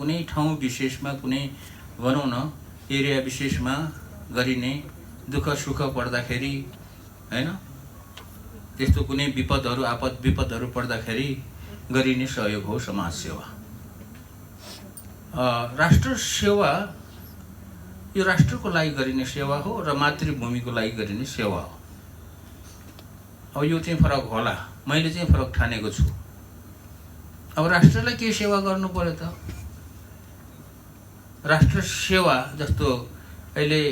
कुनै ठाउँ विशेषमा कुनै भनौँ न एरिया विशेषमा गरिने दुःख सुख पर्दाखेरि हैन त्यस्तो कुनै विपदहरू आपद विपदहरू पर्दाखेरि गरिने सहयोग हो समाज सेवा। राष्ट्र सेवा यो राष्ट्रको लागि गरिने सेवा हो र मातृभूमिको लागि गरिने सेवा हो। अब यो चाहिँ फरक होला, मैले चाहिँ फरक ठानेको छु। अब राष्ट्रलाई के सेवा गर्नु पर्यो त? राष्ट्र सेवा जस्तो अहिले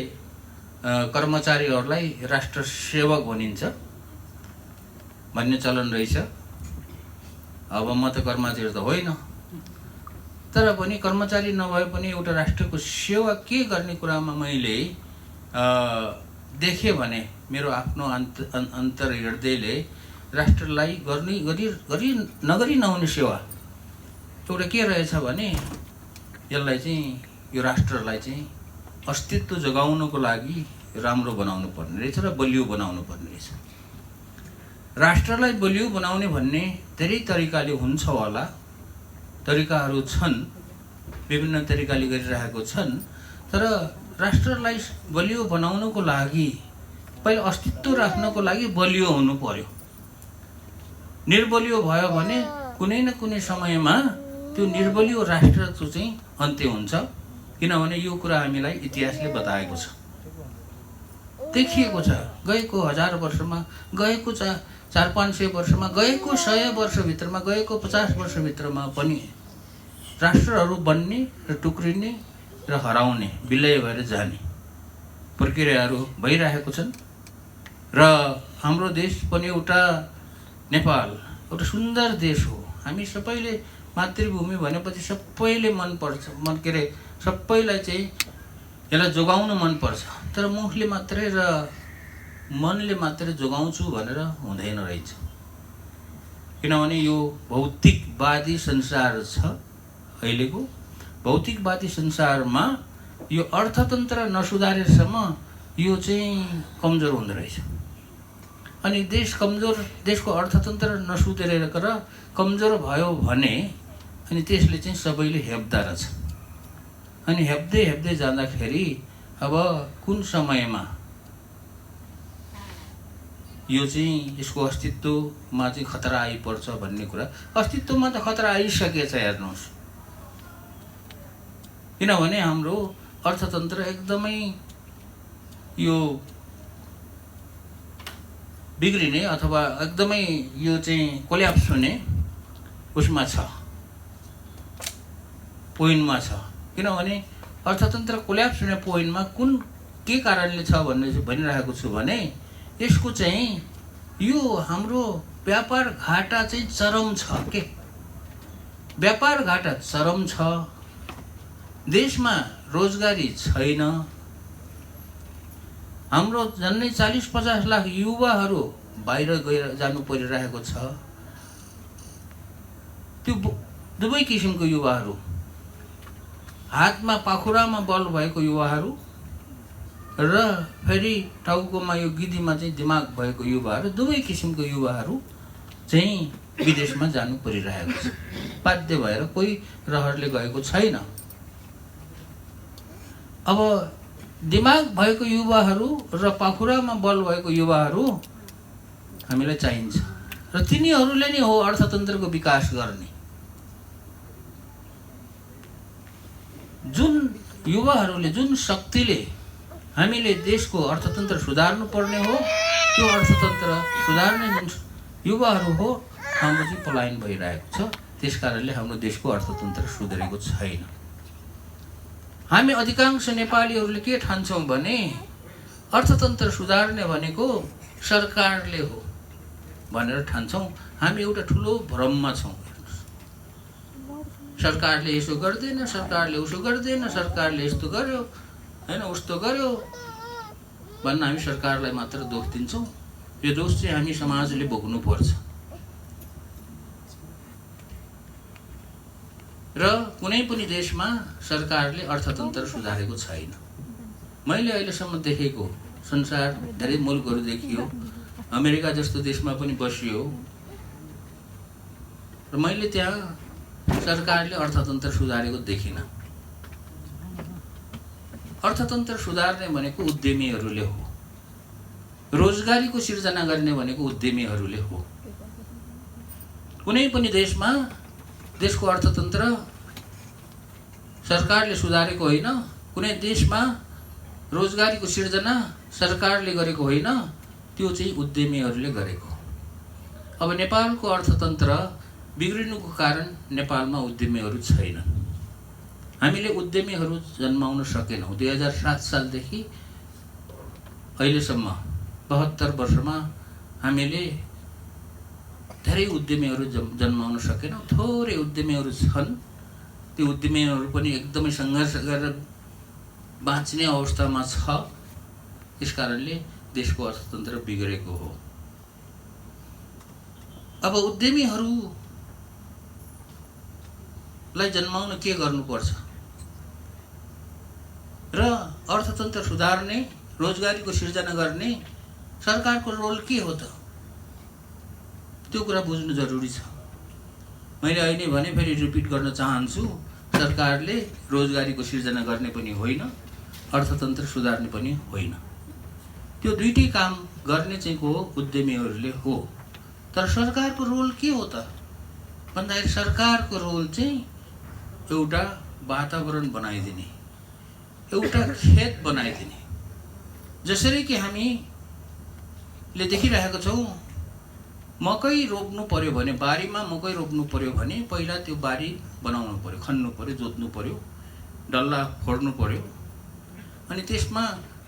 कर्मचारीहरूलाई राष्ट्र सेवक भनिन्छ भन्ने चलन रहेछ। अब म त कर्मचारी त होइन, तर पनि कर्मचारी नभए पनि एउटा राष्ट्रको सेवा के गर्ने कुरामा मैले देखेँ भने मेरो आफ्नो अन्तर हृदयले राष्ट्रलाई गरी नगरी नहुने सेवा एउटा के रहेछ भने यसलाई चाहिँ यो राष्ट्रलाई चाहिँ अस्तित्व जगाउनको लागि राम्रो बनाउनु पर्ने रहेछ र बलियो बनाउनु पर्ने रहेछ। राष्ट्रलाई बलियो बनाउने भन्ने धेरै तरिकाले हुन्छ होला, तरिकाहरू छन्, विभिन्न तरिकाले गरिरहेको छन्। तर राष्ट्रलाई बलियो बनाउनको लागि पहिला अस्तित्व राख्नको लागि बलियो हुनु पर्यो। निर्बलियो भयो भने कुनै न कुनै समयमा त्यो निर्बलियो राष्ट्र चाहिँ अन्त्य हुन्छ। किनभने यो कुरा हामीलाई इतिहासले बताएको छ, देखिएको छ। गएको 1000 वर्षमा, गएको 400-500 वर्षमा, गएको 100 वर्षभित्रमा, गएको 50 वर्षभित्रमा पनि राष्ट्रहरू बन्ने र टुक्रिने र हराउने, विलय भएर जाने प्रक्रियाहरू भइरहेको छन्। र हाम्रो देश पनि एउटा नेपाल एउटा सुन्दर देश हो। हामी सबैले मातृभूमि भनेपछि सबैले मन के अरे सबैलाई चाहिँ यसलाई जोगाउन मनपर्छ। तर मुखले मात्रै र मनले मात्रै जोगाउँछु भनेर हुँदैन रहेछ। किनभने यो भौतिकवादी संसार छ। अहिलेको भौतिकवादी संसारमा यो अर्थतन्त्र नसुधारेसम्म यो चाहिँ कमजोर हुँदो रहेछ। अनि देशको अर्थतन्त्र नसुधारेर कमजोर भयो भने अनि त्यसले चाहिँ सबैले हेप्दा रहेछ। अनि हेप्दै जाँदाखेरि अब कुन समयमा यो चाहिँ यसको अस्तित्वमा चाहिँ खतरा आइपर्छ भन्ने कुरा, अस्तित्वमा त खतरा आइसकेछ हेर्नुहोस्। किनभने हाम्रो अर्थतन्त्र एकदमै यो बिग्रिने अथवा एकदमै यो चाहिँ कोल्याप्स हुने उसमा छ, पोइन्टमा छ। किनभने अर्थतन्त्र कोल्याप्स हुने पोइन्टमा के कारणले छ भनिरहेको छु भने यसको चाहिँ यो हाम्रो व्यापार घाटा चाहिँ चरम छ। के व्यापार घाटा चरम छ, देशमा रोजगारी छैन, हाम्रो झन्डै 40-50 लाख युवाहरू बाहिर गएर जानु परिरहेको छ। त्यो दुवै किसिमको युवाहरू, हातमा पाखुरामा बल भएको युवाहरू र फेरि टाउकोमा यो गिद्धीमा चाहिँ दिमाग भएको युवाहरू, दुवै किसिमको युवाहरू चाहिँ विदेशमा जानु परिरहेको छ। बाध्य भएर कोही रहरले गएको छैन। अब दिमाग भएको युवाहरू र पाखुरामा बल भएको युवाहरू हामीलाई चाहिन्छ र तिनीहरूले नै हो अर्थतन्त्रको विकास गर्ने। जुन युवाहरूले, जुन शक्तिले हामीले देशको अर्थतन्त्र सुधार्नु पर्ने हो, त्यो अर्थतन्त्र सुधार्ने जुन युवाहरू हो हाम्रो चाहिँ पलायन भइरहेको छ। त्यसकारणले हाम्रो देशको अर्थतन्त्र सुधरेको छैन। हामी अधिकांश नेपालीहरूले के ठान्छौँ भने अर्थतन्त्र सुधार्ने भनेको सरकारले हो भनेर ठान्छौँ। हामी एउटा ठुलो भ्रममा छौँ। सरकारले यसो गर्दैन, सरकारले उसो गर्दैन, सरकारले यस्तो गर्यो हैन, उस्तो गर्यो भन्न हामी सरकारलाई मात्र दोष दिन्छौँ। यो दोष चाहिँ हामी समाजले भोग्नुपर्छ। र कुनै पनि देशमा सरकारले अर्थतन्त्र सुधारेको छैन। मैले अहिलेसम्म देखेको संसार धेरै मुलुकहरू देखियो, अमेरिका जस्तो देशमा पनि बसियो र मैले त्यहाँ सरकारले अर्थतन्त्र सुधारेको देखिन। अर्थतन्त्र सुधार्ने भनेको उद्यमीहरूले हो, रोजगारीको सिर्जना गर्ने भनेको उद्यमीहरूले हो। कुनै पनि देशमा देशको अर्थतन्त्र सरकारले सुधारेको होइन, कुनै देशमा रोजगारीको सिर्जना सरकारले गरेको होइन, त्यो चाहिँ उद्यमीहरूले गरेको। अब नेपालको अर्थतन्त्र बिग्रिनुको कारण नेपालमा उद्यमीहरू छैनन्। हामीले उद्यमीहरू जन्माउन सकेनौँ। 2007 सालदेखि अहिलेसम्म 72 वर्षमा हामीले धेरै उद्यमीहरू जन्माउन सकेनौँ। थोरै उद्यमीहरू छन्, त्यो उद्यमीहरू पनि एकदमै सङ्घर्ष गरेर बाँच्ने अवस्थामा छ। त्यस कारणले देशको अर्थतन्त्र बिग्रेको हो। अब उद्यमीहरूलाई जन्माउन के गर्नुपर्छ र अर्थतन्त्र सुधार्ने, रोजगारीको सिर्जना गर्ने सरकारको रोल के हो त, त्यो कुरा बुझ्नु जरुरी छ। मैले अहिले भने फेरि रिपिट गर्न चाहन्छु, सरकारले रोजगारीको सिर्जना गर्ने पनि होइन, अर्थतन्त्र सुधार्ने पनि होइन। त्यो दुईटै काम गर्ने चाहिँ को उद्यमीहरूले हो। तर सरकारको रोल के हो त भन्दाखेरि सरकारको रोल चाहिँ एउटा वातावरण बनाइदिने, एउटा खेत बनाइदिने। जसरी कि हामीले देखिरहेको छौँ, मकै रोप्नु पर्यो भने, बारीमा मकै रोप्नु पर्यो भने पहिला त्यो बारी बनाउनु पर्यो, खन्नु पर्यो, जोत्नु पर्यो, डल्ला फोड्नु पर्यो, अनि त्यसमा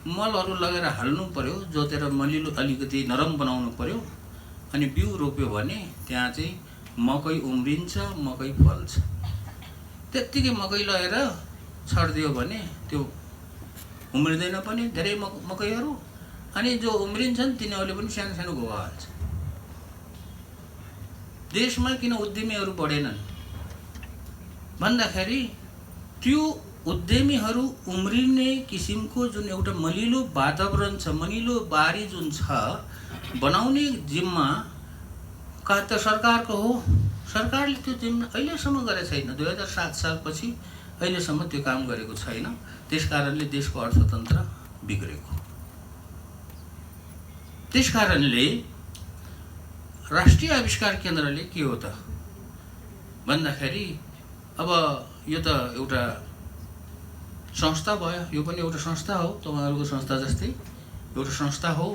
मलहरू लगेर हाल्नु पर्यो, जोतेर मलिलो अलिकति नरम बनाउनु पर्यो, अनि बिउ रोप्यो भने त्यहाँ चाहिँ मकै उम्रिन्छ, मकै फल्छ। त्यत्तिकै मकै लगेर छरिदियो भने त्यो उम्रिँदैन पनि धेरै मकैहरू, अनि जो उम्रिन्छन् तिनीहरूले पनि सानो सानो घोगा हाल्छ। देशमा किन उद्यमीहरू बढेनन् भन्दाखेरि त्यो उद्यमीहरू उम्रिने किसिमको जुन एउटा मलिलो वातावरण छ, मलिलो बारी जुन छ, बनाउने जिम्मा का त सरकारको हो। सरकारले त्यो जिम्मा अहिलेसम्म गरेको छैन। 2007 सालपछि अहिलेसम्म त्यो काम गरेको छैन। त्यस कारणले देशको अर्थतन्त्र बिग्रेको। त्यस कारणले राष्ट्रिय आविष्कार केन्द्रले के हो त भन्दाखेरि अब यो त एउटा संस्था भयो, यो पनि एउटा संस्था हो, तपाईहरुको संस्था जस्तै एउटा संस्था हो।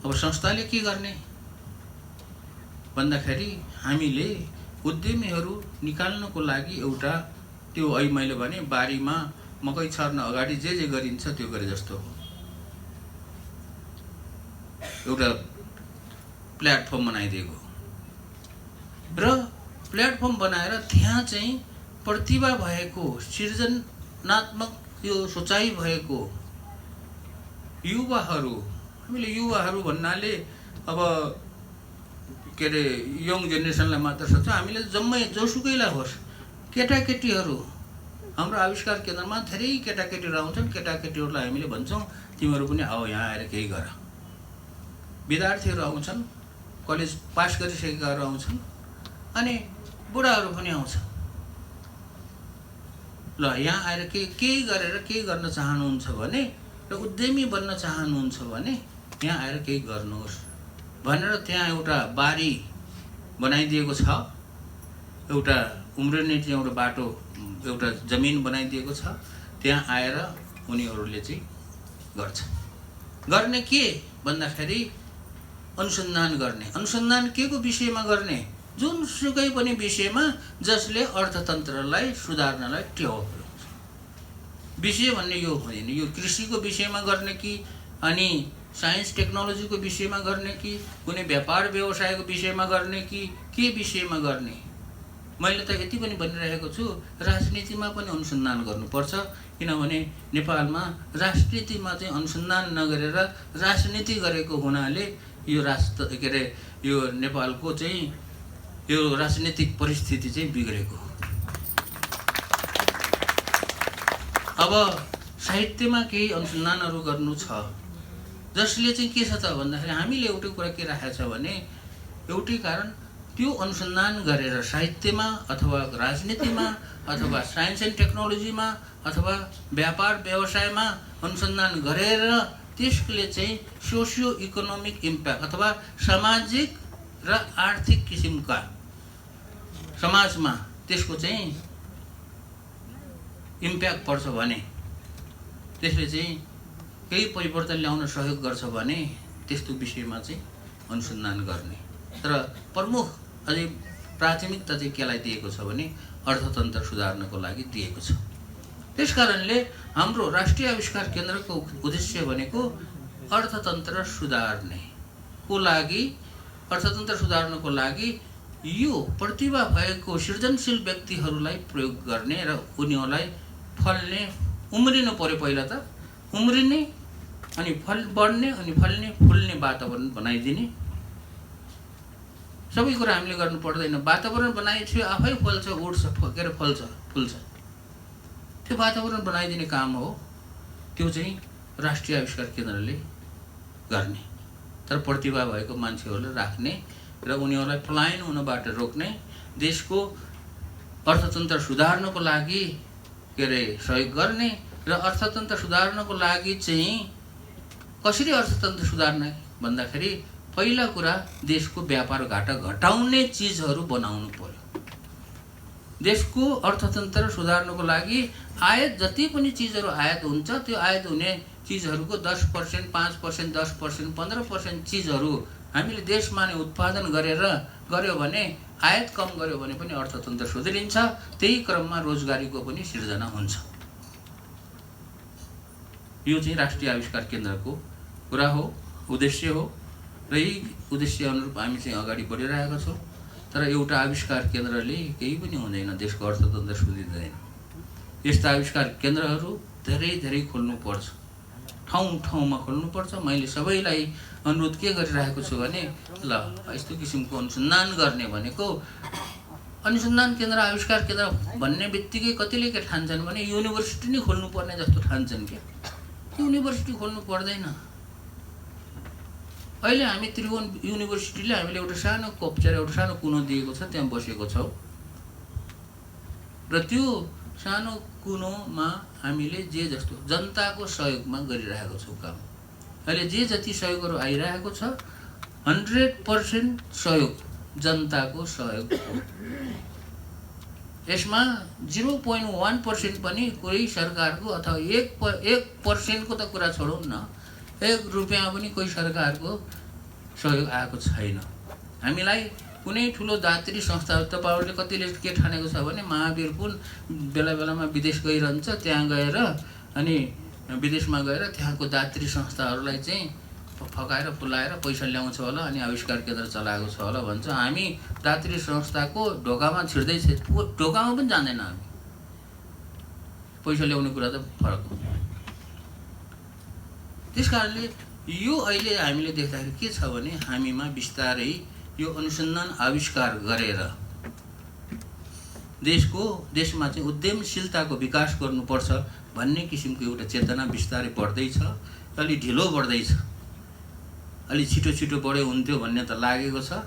अब संस्थाले के गर्ने भन्दाखेरि हामीले उद्यमीहरू निकाल्नको लागि एउटा त्यो अहिले मैले भने बारीमा मकै छर्न अगाडि जे गरिन्छ त्यो गरे जस्तो हो, एउटा प्लेटफर्म बनाइदिएको र प्लेटफर्म बनाएर त्यहाँ चाहिँ प्रतिभा भएको, सृजनात्मक यो सोचाइ भएको युवाहरू, हामीले युवाहरू भन्नाले अब के अरे यङ जेनेरेसनलाई मात्र सोध्छौँ, हामीले जम्मै जोसुकैलाई होस्, केटाकेटीहरू हाम्रो आविष्कार केन्द्रमा धेरै केटाकेटीहरू आउँछन्। केटाकेटीहरूलाई हामीले भन्छौँ तिमीहरू पनि आऊ यहाँ आएर केही गर। विद्यार्थीहरू आउँछन्, कलेज पास गरिसकेकाहरू आउँछन्, अनि बुढाहरू पनि आउँछन्। ल यहाँ आएर केही गरेर केही गर्न चाहनुहुन्छ भने र उद्यमी बन्न चाहनुहुन्छ भने यहाँ आएर केही गर्नुहोस् भनेर त्यहाँ एउटा बारी बनाइदिएको छ, एउटा उम्रिने चाहिँ एउटा बाटो, एउटा जमिन बनाइदिएको छ। त्यहाँ आएर उनीहरूले चाहिँ गर्छ। गर्ने के भन्दाखेरि अनुसन्धान गर्ने। अनुसन्धान के को विषयमा गर्ने? जुनसुकै पनि विषयमा जसले अर्थतन्त्रलाई सुधार्नलाई टेवा पुर्याउँछ। विषय भन्ने यो होइन, यो कृषिको विषयमा गर्ने कि अनि साइन्स टेक्नोलोजीको विषयमा गर्ने कि कुनै व्यापार व्यवसायको विषयमा गर्ने कि के विषयमा गर्ने। मैले त यति पनि भनिरहेको छु, राजनीतिमा पनि अनुसन्धान गर्नुपर्छ। किनभने नेपालमा राजनीतिमा चाहिँ अनुसन्धान नगरेर राजनीति गरेको हुनाले यो के अरे यो नेपालको चाहिँ यो राजनीतिक परिस्थिति चाहिँ बिग्रेको। अब साहित्यमा केही अनुसन्धानहरू गर्नु छ जसले चाहिँ के छ त भन्दाखेरि हामीले एउटै कुरा के राखेको छ भने, एउटै कारण त्यो अनुसन्धान गरेर साहित्यमा अथवा राजनीतिमा अथवा साइन्स एन्ड टेक्नोलोजीमा अथवा व्यापार व्यवसायमा अनुसन्धान गरेर त्यसले चाहिँ सोसियो इकोनोमिक इम्प्याक्ट अथवा सामाजिक र आर्थिक किसिमका समाजमा त्यसको चाहिँ इम्प्याक्ट पर्छ भने त्यसले चाहिँ केही परिवर्तन ल्याउन सहयोग गर्छ भने त्यस्तो विषयमा चाहिँ अनुसन्धान गर्ने। तर प्रमुख अझै प्राथमिकता चाहिँ केलाई दिएको छ भने अर्थतन्त्र सुधार्नको लागि दिएको छ। त्यसकारणले हाम्रो राष्ट्रिय आविष्कार केन्द्रको उद्देश्य भनेको अर्थतन्त्र सुधार्नको लागि यो प्रतिभा भएको सृजनशील व्यक्तिहरूलाई प्रयोग गर्ने र उनीहरूलाई फल्ने उम्रिनु पर्यो। पहिला त उम्रिने अनि बढ्ने अनि फुल्ने वातावरण बनाइदिने। सबै कुरा हामीले गर्नु पर्दैन, वातावरण बनाइदियो आफै फल्छ, उड्छ, फल्छ, फुल्छ। त्यो वातावरण बनाइदिने काम हो, त्यो चाहिँ राष्ट्रिय आविष्कार केन्द्रले गर्ने। तर प्रतिभा भएको मान्छेहरूलाई राख्ने र उनीहरूलाई पलायन हुनबाट रोक्ने, देशको अर्थतन्त्र सुधार्नको लागि सहयोग गर्ने र अर्थतन्त्र सुधार्नको लागि चाहिँ कसरी अर्थतन्त्र सुधार्ने भन्दाखेरि पहिला कुरा देशको व्यापार घाटा घटाउने चिजहरू बनाउनु पर्यो। देशको अर्थतन्त्र सुधार्नको लागि आयात जति पनि चिजहरू आयात हुन्छ त्यो आयात हुने चिजहरूको 10%, 5%, 10%, 15% चिजहरू हामीले देशमा नै उत्पादन गर्यो भने आयात कम गर्यो भने पनि अर्थतन्त्र सुध्रिन्छ। त्यही क्रममा रोजगारीको पनि सिर्जना हुन्छ। यो चाहिँ राष्ट्रिय आविष्कार केन्द्रको कुरा हो, उद्देश्य हो र यही उद्देश्य अनुरूप हामी चाहिँ अगाडि बढिरहेका छौँ। तर एउटा आविष्कार केन्द्रले केही पनि हुँदैन, देशको अर्थतन्त्र सुध्रिँदैन। यस्ता आविष्कार केन्द्रहरू धेरै धेरै खोल्नुपर्छ, ठाउँ-ठाउँमा खोल्नुपर्छ। मैले सबैलाई अनुरोध के गरिरहेको छु भने ल यस्तो किसिमको अनुसन्धान गर्ने भनेको अनुसन्धान केन्द्र आविष्कार केन्द्र भन्ने बित्तिकै कतिले के ठान्छन् भने युनिभर्सिटी नै खोल्नुपर्ने जस्तो ठान्छन् के। युनिभर्सिटी खोल्नु पर्दैन। अहिले हामी त्रिभुवन युनिभर्सिटीले हामीले एउटा सानो कप्चर एउटा सानो कुनो दिएको छ, त्यहाँ बसेको छौँ र त्यो सानो कुनोमा हामीले जे जस्तो जनताको सहयोगमा गरिरहेको छौँ काम। अहिले जे जति सहयोगहरू आइरहेको छ 100% सहयोग जनताको सहयोग हो। यसमा 0.1% पनि कुनै सरकारको अथवा 1% को त कुरा छोडौँ न, 1 रुपियाँ पनि कोही सरकारको सहयोग आएको छैन। हामीलाई कुनै ठुलो दात्री संस्थाहरू तपाईहरुले कतिले के ठानेको छ भने महावीर पुन बेला बेलामा विदेश गइरहन्छ, त्यहाँ गएर अनि विदेशमा गएर त्यहाँको दात्री संस्थाहरूलाई चाहिँ फकाएर फुलाएर पैसा ल्याउँछ होला अनि आविष्कार केन्द्र चलाएको छ होला भन्छ। हामी दात्री संस्थाको ढोकामा छिर्दै ढोकामा पनि जान्दैन, हामी पैसा ल्याउने कुरा त फरक हो। त्यसकारणले यो अहिले हामीले देख्दाखेरि के छ भने हामीमा बिस्तारै यो अनुसन्धान आविष्कार गरेर देशमा चाहिँ उद्यमशीलताको विकास गर्नुपर्छ भन्ने किसिमको एउटा चेतना बिस्तारै बढ्दैछ। अलि ढिलो बढ्दैछ, अलि छिटो छिटो बढ्यो हुन्थ्यो भन्ने त लागेको छ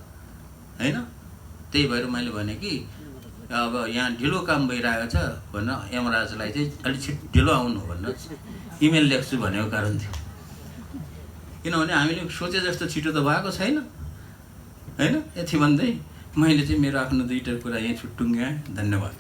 हैन। त्यही भएर मैले भने कि अब यहाँ ढिलो काम भइरहेको छ भनेर यमराजलाई चाहिँ अलि ढिलो आउनु भनेर इमेल लेख्छु भनेको कारण थियो। किनभने हामीले सोचे जस्तो छिटो त भएको छैन हैन। यति भन्दै मैले चाहिँ मेरो आफ्नो 2टा कुरा यही छुट्टुङ्गाएँ। धन्यवाद।